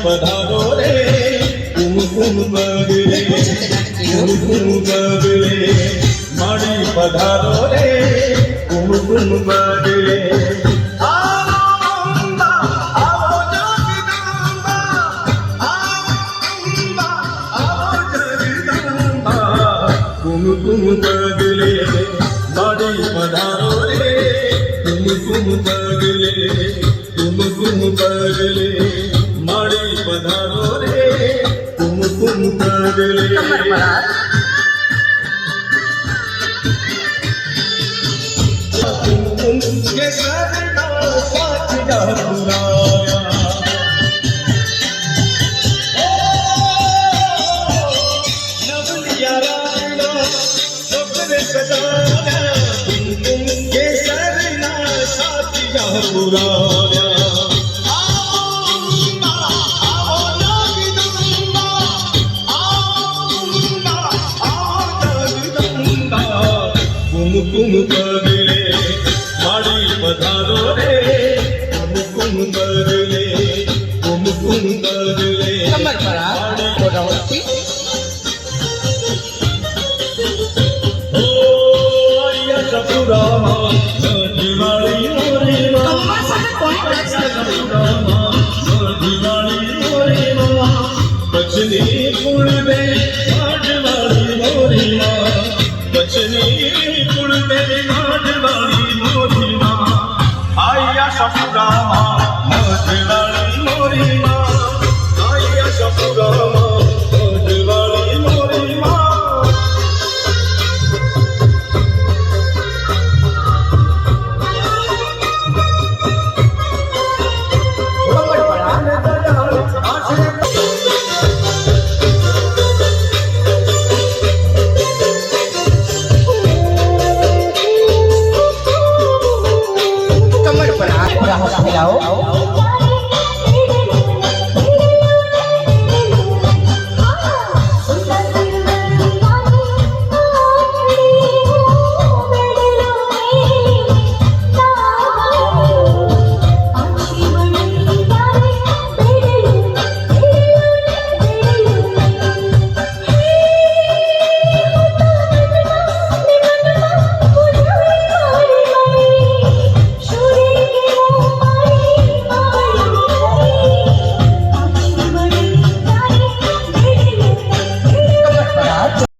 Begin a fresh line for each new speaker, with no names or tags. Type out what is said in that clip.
पधारो रे कुमकुम पगले कुमकुम पगले माड़ी पधारो रे कुमकुम पगले कुमकुम पगले माड़ी पधारो रे कुमकुम पगले कुमकुम पगले माड़ी पधारो रे कुमकुम पगले कुमकुम के सरना साथ जा पुराया नवलिया राना सबने सजाया कुमकुम के सरना साथ जा पुराया कुमकुम पगले माड़ी पधारो रे कुमकुम पगले कुमकुम पगले ओ आया सपुरा